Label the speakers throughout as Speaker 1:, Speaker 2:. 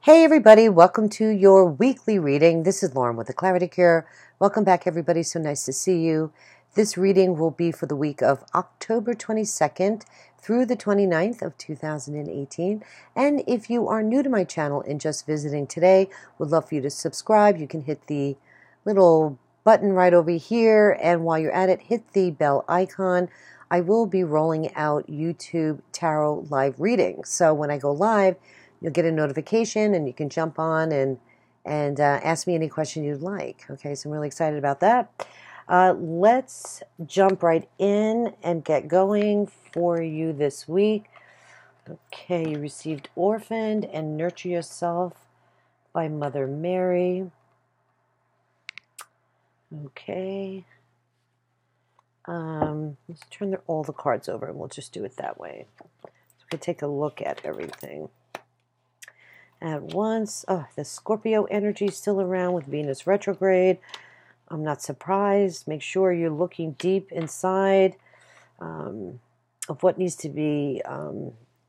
Speaker 1: Hey everybody, welcome to your weekly reading. This is Lauren with the Clarity Cure. Welcome back everybody, so nice to see you. This reading will be for the week of October 22nd through the 29th of 2018. And if you are new to my channel and just visiting today, would love for you to subscribe. You can hit the little button right over here, and while you're at it, hit the bell icon. I will be rolling out YouTube tarot live readings. So when I go live, you'll get a notification and you can jump on and ask me any question you'd like. Okay, so I'm really excited about that. Let's jump right in and get going for you this week. Okay, you received Orphaned and Nurture Yourself by Mother Mary. Okay. Let's turn all the cards over and we'll just do it that way. So we can take a look at everything at once. Oh, the Scorpio energy is still around with Venus retrograde. I'm not surprised. Make sure you're looking deep inside of what needs to be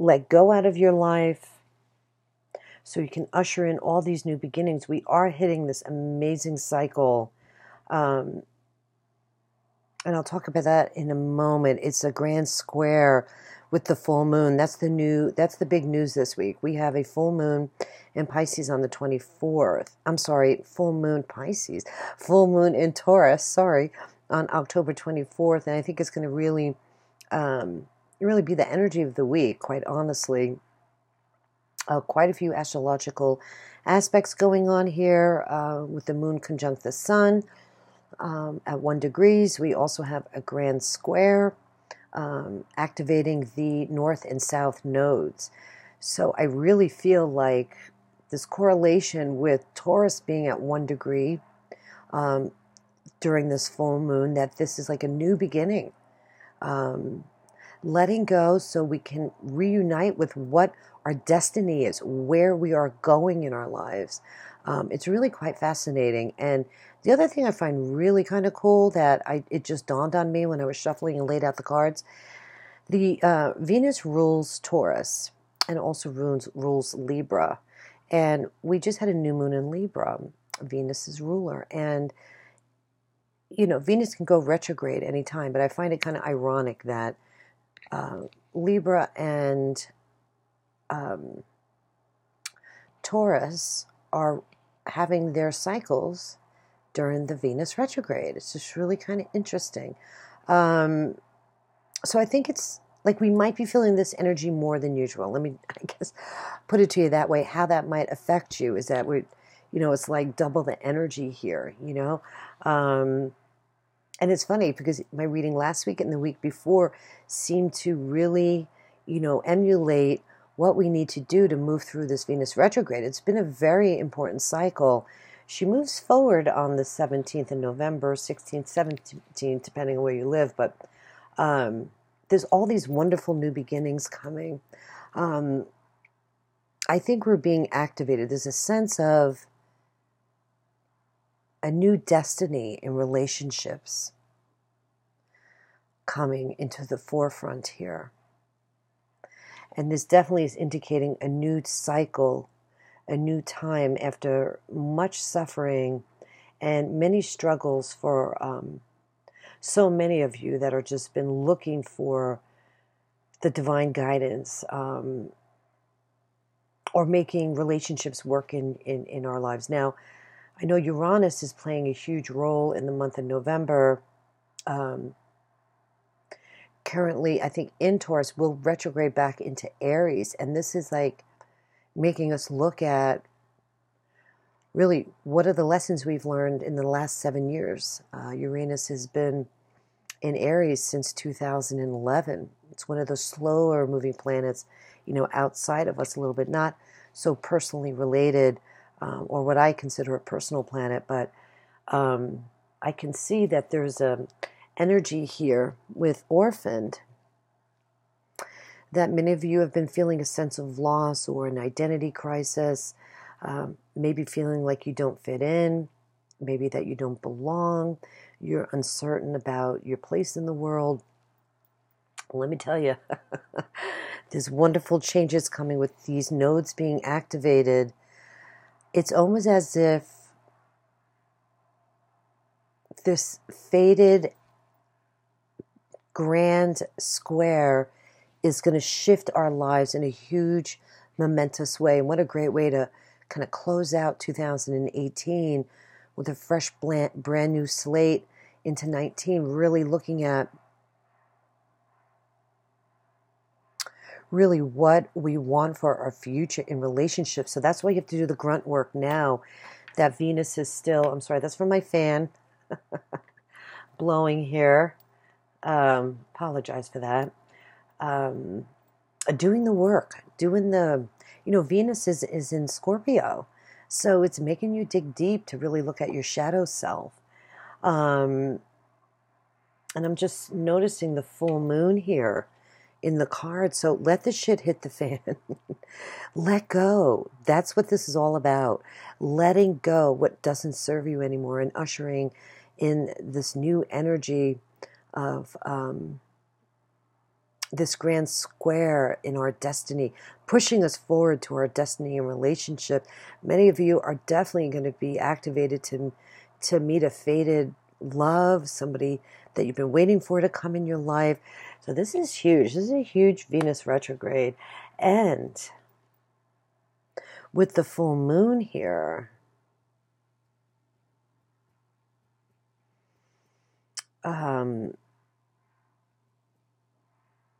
Speaker 1: let go out of your life so you can usher in all these new beginnings. We are hitting this amazing cycle. And I'll talk about that in a moment. It's a grand square with the full moon. That's the big news this week. We have a full moon in Pisces on the 24th. I'm sorry, full moon Pisces. Full moon in Taurus, sorry, on October 24th. And I think it's going to really be the energy of the week, quite honestly. Quite a few astrological aspects going on here with the moon conjunct the sun. At 1 degree, we also have a grand square activating the north and south nodes. So I really feel like this correlation with Taurus being at 1 degree during this full moon, that this is like a new beginning. Letting go so we can reunite with what our destiny is, where we are going in our lives. It's really quite fascinating. And the other thing I find really kind of cool that it just dawned on me when I was shuffling and laid out the cards, the Venus rules Taurus and also rules Libra. And we just had a new moon in Libra, Venus's ruler. And, you know, Venus can go retrograde anytime, but I find it kind of ironic that Libra and Taurus are having their cycles during the Venus retrograde. It's just really kind of interesting. So I think it's like we might be feeling this energy more than usual. Let me, I guess, put it to you that way. How that might affect you is that it's like double the energy here, And it's funny because my reading last week and the week before seemed to really, emulate what we need to do to move through this Venus retrograde. It's been a very important cycle. She moves forward on the 17th of November, 16th, 17th, depending on where you live. But there's all these wonderful new beginnings coming. I think we're being activated. There's a sense of a new destiny in relationships coming into the forefront here. And this definitely is indicating a new cycle, a new time after much suffering and many struggles for so many of you that are just been looking for the divine guidance or making relationships work in our lives. Now, I know Uranus is playing a huge role in the month of November. Currently, I think in Taurus, will retrograde back into Aries. And this is like making us look at really what are the lessons we've learned in the last 7 years. Uranus has been in Aries since 2011. It's one of those slower moving planets, outside of us a little bit, not so personally related, or what I consider a personal planet, but I can see that there's a energy here with Orphaned that many of you have been feeling a sense of loss or an identity crisis, maybe feeling like you don't fit in, maybe that you don't belong, you're uncertain about your place in the world. Let me tell you, there's wonderful changes coming with these nodes being activated It's almost as if this faded grand square is going to shift our lives in a huge, momentous way. And what a great way to kind of close out 2018 with a fresh, brand new slate into 19, really looking at really what we want for our future in relationships. So that's why you have to do the grunt work now. That Venus is still, I'm sorry, that's from my fan blowing here. Apologize for that. Doing the work, doing the, Venus is in Scorpio. So it's making you dig deep to really look at your shadow self. And I'm just noticing the full moon here in the card. So let the shit hit the fan. Let go. That's what this is all about. Letting go what doesn't serve you anymore and ushering in this new energy of this grand square in our destiny, pushing us forward to our destiny and relationship. Many of you are definitely going to be activated to meet a fated love, somebody that you've been waiting for to come in your life. So this is huge. This is a huge Venus retrograde. And with the full moon here,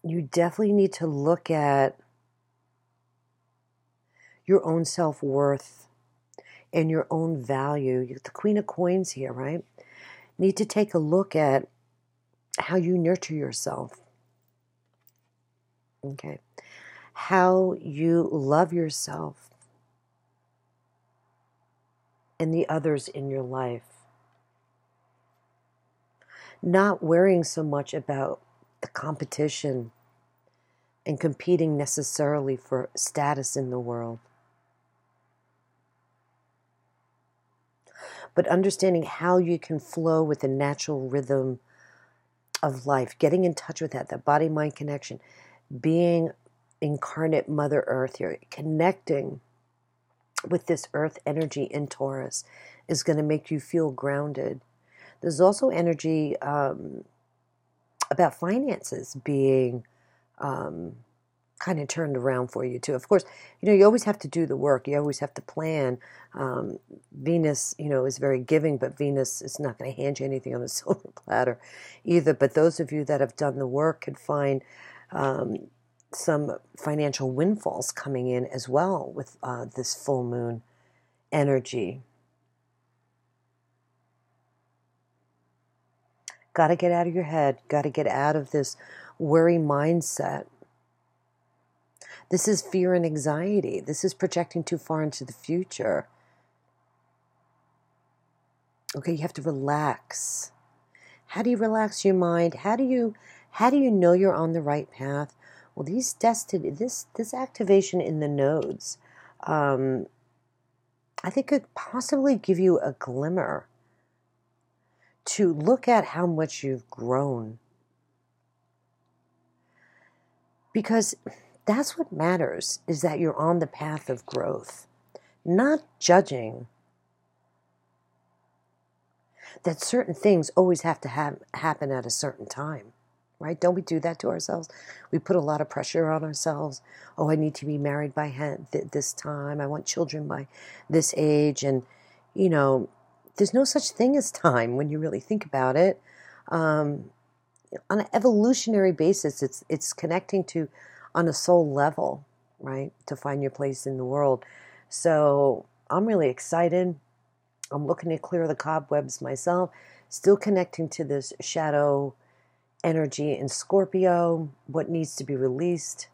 Speaker 1: you definitely need to look at your own self-worth and your own value. You have the Queen of Coins here, right? Need to take a look at how you nurture yourself. Okay. How you love yourself and the others in your life. Not worrying so much about the competition and competing necessarily for status in the world. But understanding how you can flow with the natural rhythm of life, getting in touch with that body-mind connection, being incarnate Mother Earth here, connecting with this earth energy in Taurus is going to make you feel grounded. There's also energy about finances being kind of turned around for you too. Of course, you always have to do the work. You always have to plan. Venus, is very giving, but Venus is not going to hand you anything on a silver platter either. But those of you that have done the work can find some financial windfalls coming in as well with this full moon energy. Got to get out of your head. Got to get out of this worry mindset. This is fear and anxiety. This is projecting too far into the future. Okay, you have to relax. How do you relax your mind? How do you know you're on the right path? Well, this activation in the nodes, I think could possibly give you a glimmer to look at how much you've grown. Because that's what matters, is that you're on the path of growth, not judging that certain things always have to happen at a certain time, right? Don't we do that to ourselves? We put a lot of pressure on ourselves. Oh, I need to be married by this time. I want children by this age. And, there's no such thing as time when you really think about it. On an evolutionary basis, it's connecting to, on a soul level, right, to find your place in the world. So I'm really excited. I'm looking to clear the cobwebs myself, still connecting to this shadow energy in Scorpio, what needs to be released,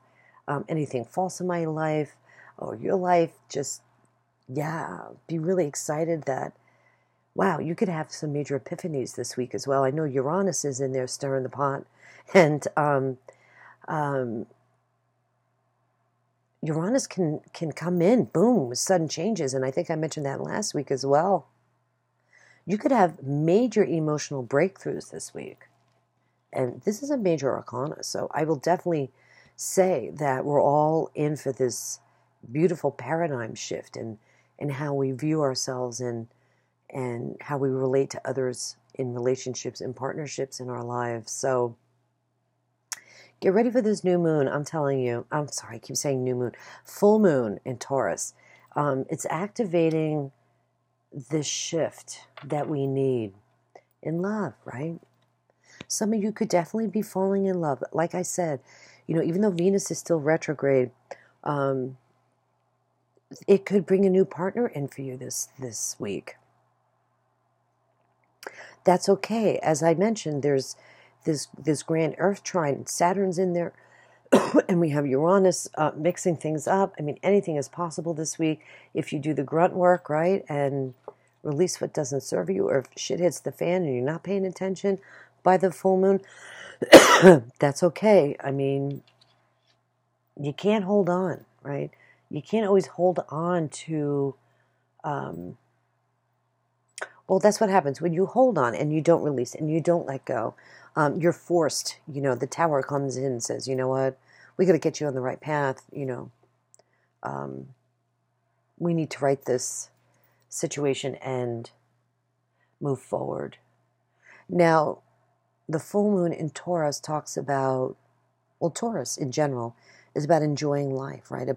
Speaker 1: anything false in my life or your life, just, be really excited that, wow, you could have some major epiphanies this week as well. I know Uranus is in there stirring the pot, and Uranus can come in, boom, with sudden changes, and I think I mentioned that last week as well. You could have major emotional breakthroughs this week, and this is a major arcana, so I will definitely say that we're all in for this beautiful paradigm shift, and and how we view ourselves and how we relate to others in relationships and partnerships in our lives. So get ready for this new moon. I'm telling you. I'm sorry, I keep saying new moon. Full moon in Taurus. It's activating this shift that we need in love, right? Some of you could definitely be falling in love. Like I said, you know, even though Venus is still retrograde, it could bring a new partner in for you this week. That's okay. As I mentioned, there's this grand Earth trine. Saturn's in there, and we have Uranus mixing things up. I mean, anything is possible this week if you do the grunt work, right, and release what doesn't serve you, or if shit hits the fan and you're not paying attention by the full moon, that's okay. I mean, you can't hold on, right? You can't always hold on to, well, that's what happens when you hold on and you don't release and you don't let go. You're forced, you know, the tower comes in and says, you know what, we got to get you on the right path, you know. We need to right this situation and move forward. Now, the full moon in Taurus talks about, well, Taurus in general is about enjoying life, right?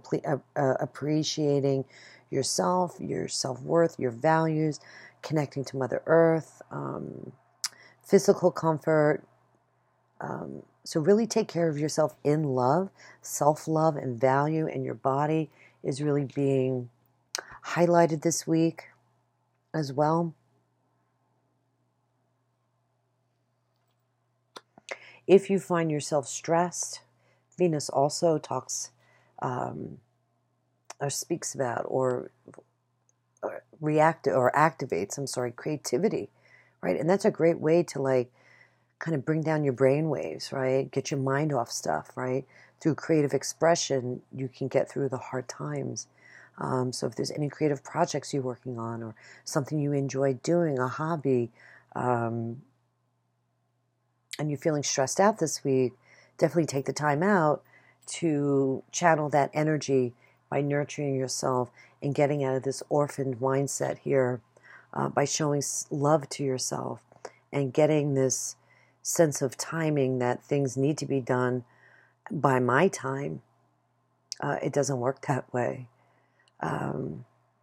Speaker 1: Appreciating yourself, your self-worth, your values, connecting to Mother Earth, physical comfort. So really take care of yourself in love. Self-love and value in your body is really being highlighted this week as well. If you find yourself stressed, Venus also talks or speaks about or activates, creativity, right? And that's a great way to like kind of bring down your brain waves, right? Get your mind off stuff, right? Through creative expression, you can get through the hard times. So if there's any creative projects you're working on or something you enjoy doing, a hobby, and you're feeling stressed out this week, definitely take the time out to channel that energy by nurturing yourself and getting out of this orphaned mindset here by showing love to yourself and getting this sense of timing that things need to be done by my time. It doesn't work that way.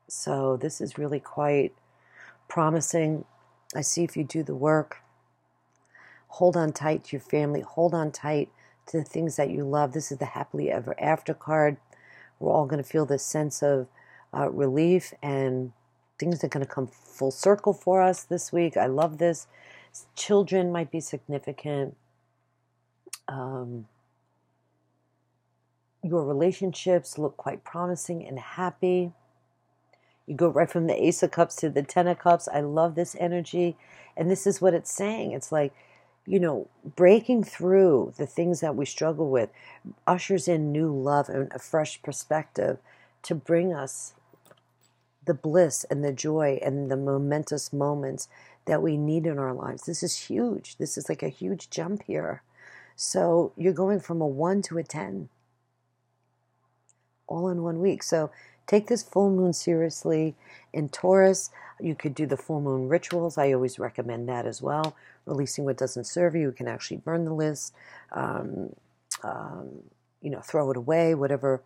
Speaker 1: So this is really quite promising. I see if you do the work, hold on tight to your family, hold on tight to the things that you love. This is the happily ever after card. We're all going to feel this sense of relief, and things are going to come full circle for us this week. I love this. Children might be significant. Your relationships look quite promising and happy. You go right from the Ace of Cups to the Ten of Cups. I love this energy. And this is what it's saying. It's like, you know, breaking through the things that we struggle with ushers in new love and a fresh perspective to bring us the bliss and the joy and the momentous moments that we need in our lives. This is huge. This is like a huge jump here. So you're going from a 1 to a 10 all in 1 week. So take this full moon seriously. In Taurus, you could do the full moon rituals. I always recommend that as well. Releasing what doesn't serve you. You can actually burn the list, you know, throw it away, whatever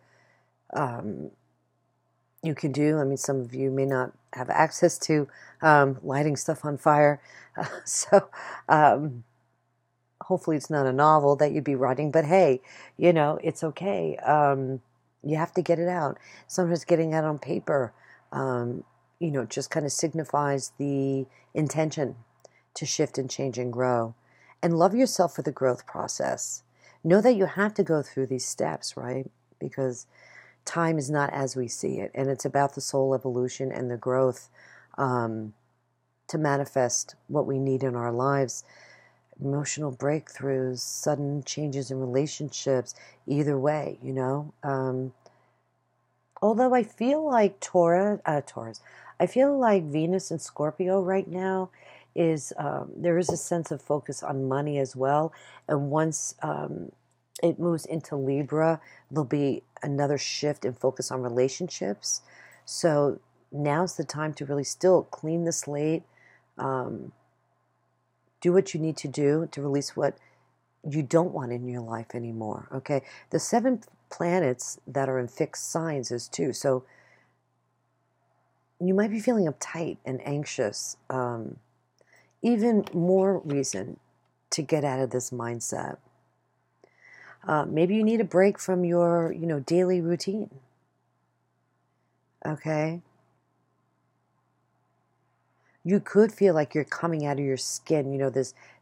Speaker 1: you can do. I mean, some of you may not have access to lighting stuff on fire. So hopefully it's not a novel that you'd be writing, but hey, you know, it's okay. You have to get it out. Sometimes getting it out on paper, you know, just kind of signifies the intention to shift and change and grow. And love yourself for the growth process. Know that you have to go through these steps, right? Because time is not as we see it. And it's about the soul evolution and the growth to manifest what we need in our lives. Emotional breakthroughs, sudden changes in relationships, either way, you know. Although I feel like Taurus, I feel like Venus and Scorpio right now is, there is a sense of focus on money as well. And once it moves into Libra, there'll be another shift in focus on relationships. So now's the time to really still clean the slate, do what you need to do to release what you don't want in your life anymore, okay? The 7 planets that are in fixed signs is 2, so you might be feeling uptight and anxious. Even more reason to get out of this mindset. Maybe you need a break from your, daily routine, okay? You could feel like you're coming out of your skin,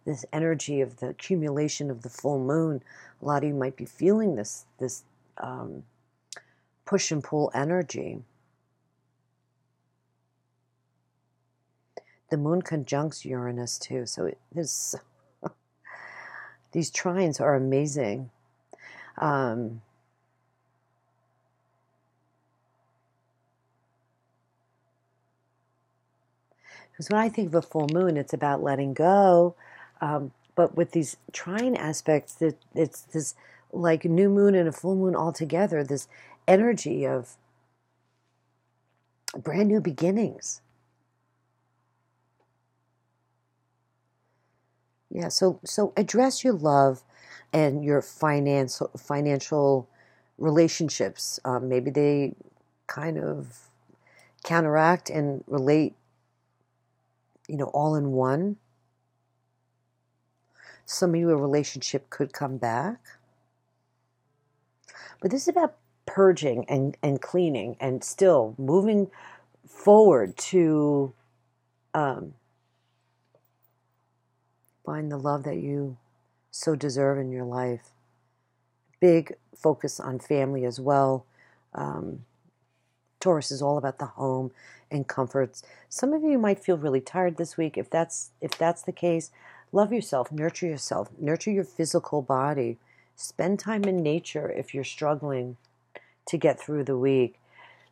Speaker 1: this energy of the accumulation of the full moon. A lot of you might be feeling this push and pull energy. The moon conjuncts Uranus too, so these trines are amazing. Because when I think of a full moon, it's about letting go. But with these trine aspects, it's this like new moon and a full moon all together, this energy of brand new beginnings. Yeah, so address your love and your financial relationships. Maybe they kind of counteract and relate, all in one. Some of your relationship could come back. But this is about purging and cleaning and still moving forward to find the love that you so deserve in your life. Big focus on family as well. Taurus is all about the home and comforts. Some of you might feel really tired this week. If that's the case, love yourself, nurture your physical body. Spend time in nature if you're struggling to get through the week.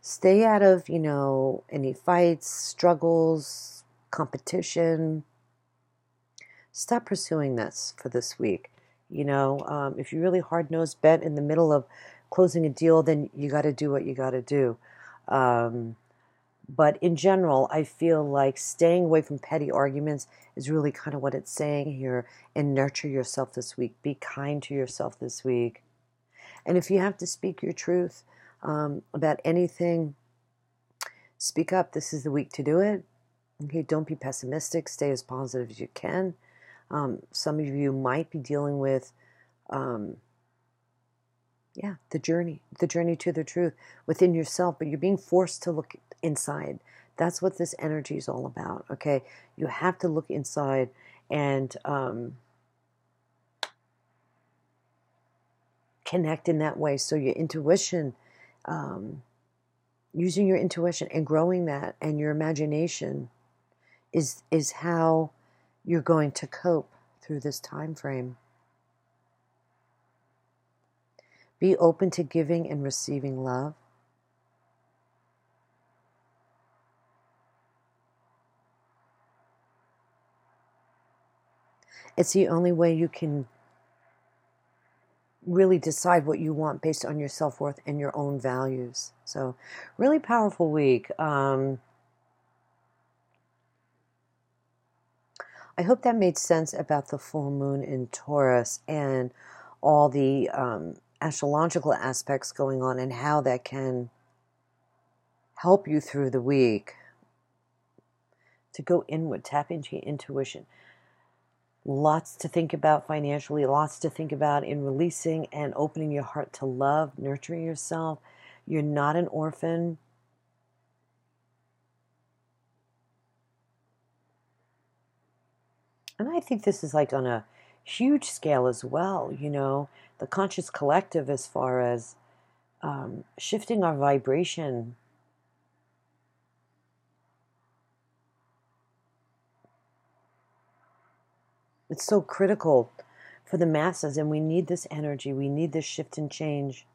Speaker 1: Stay out of, any fights, struggles, competition. Stop pursuing this for this week. If you're really hard-nosed, bent in the middle of closing a deal, then you got to do what you got to do. But in general, I feel like staying away from petty arguments is really kind of what it's saying here. And nurture yourself this week. Be kind to yourself this week. And if you have to speak your truth about anything, speak up. This is the week to do it. Okay, don't be pessimistic. Stay as positive as you can. Some of you might be dealing with, the journey to the truth within yourself, but you're being forced to look inside. That's what this energy is all about, okay? You have to look inside and connect in that way. So your intuition, using your intuition and growing that and your imagination is how you're going to cope through this time frame. Be open to giving and receiving love. It's the only way you can really decide what you want based on your self-worth and your own values. So, really powerful week. I hope that made sense about the full moon in Taurus and all the astrological aspects going on and how that can help you through the week to go inward, tap into your intuition. Lots to think about financially, lots to think about in releasing and opening your heart to love, nurturing yourself. You're not an orphan. And I think this is like on a huge scale as well, the conscious collective as far as shifting our vibration. It's so critical for the masses, and we need this energy. We need this shift and change.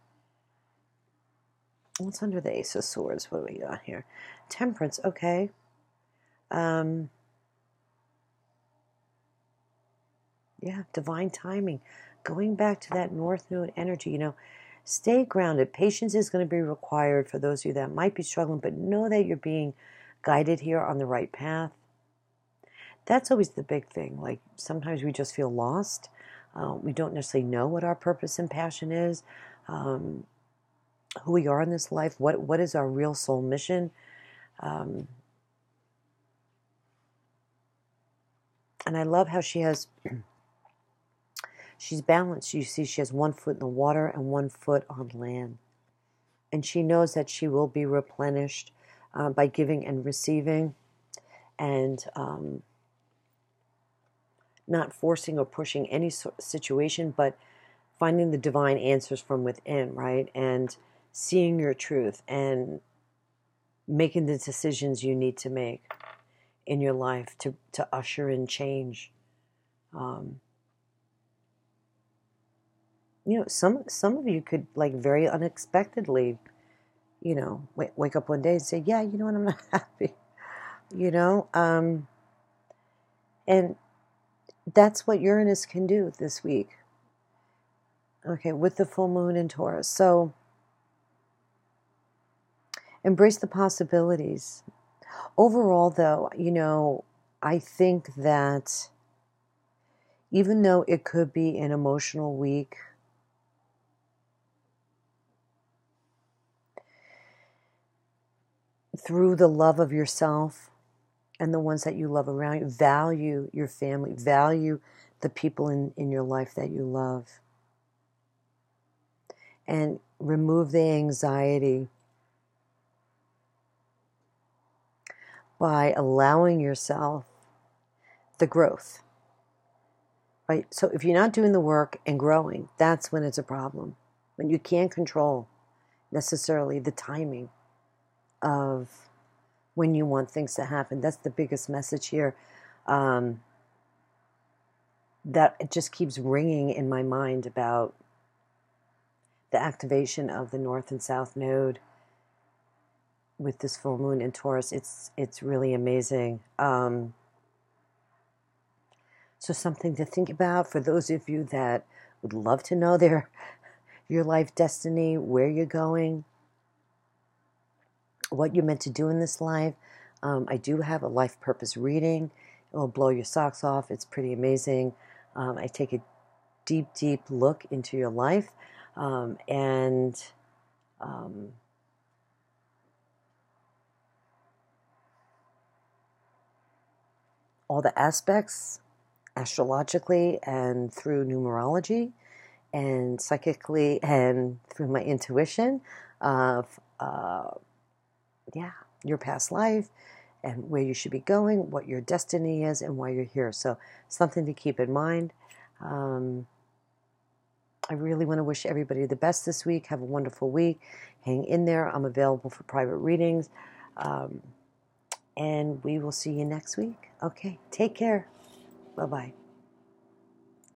Speaker 1: What's under the Ace of Swords? What do we got here? Temperance, okay. Yeah, divine timing. Going back to that North Node energy, Stay grounded. Patience is going to be required for those of you that might be struggling, but know that you're being guided here on the right path. That's always the big thing. Like, sometimes we just feel lost. We don't necessarily know what our purpose and passion is, who we are in this life, what is our real soul mission. And I love how she's balanced. You see, she has 1 foot in the water and 1 foot on land. And she knows that she will be replenished by giving and receiving, and not forcing or pushing any situation, but finding the divine answers from within, right? And seeing your truth and making the decisions you need to make in your life to usher in change. You know, some of you could, like, very unexpectedly, you know, wake up one day and say, yeah, you know what, I'm not happy. You know, and that's what Uranus can do this week. Okay, with the full moon in Taurus. So embrace the possibilities. Overall, though, you know, I think that even though it could be an emotional week, through the love of yourself and the ones that you love around you, value your family, value the people in your life that you love, and remove the anxiety by allowing yourself the growth, right? So if you're not doing the work and growing, that's when it's a problem. When you can't control necessarily the timing of when you want things to happen. That's the biggest message here. That it just keeps ringing in my mind about the activation of the North and South Node with this full moon in Taurus. It's really amazing. So something to think about for those of you that would love to know your life destiny, where you're going, what you're meant to do in this life. I do have a life purpose reading. It will blow your socks off. It's pretty amazing. I take a deep, deep look into your life, and all the aspects, astrologically and through numerology and psychically and through my intuition of your past life and where you should be going, what your destiny is, and why you're here. So something to keep in mind. I really want to wish everybody the best this week. Have a wonderful week. Hang in there. I'm available for private readings. And we will see you next week. Okay, take care. Bye-bye.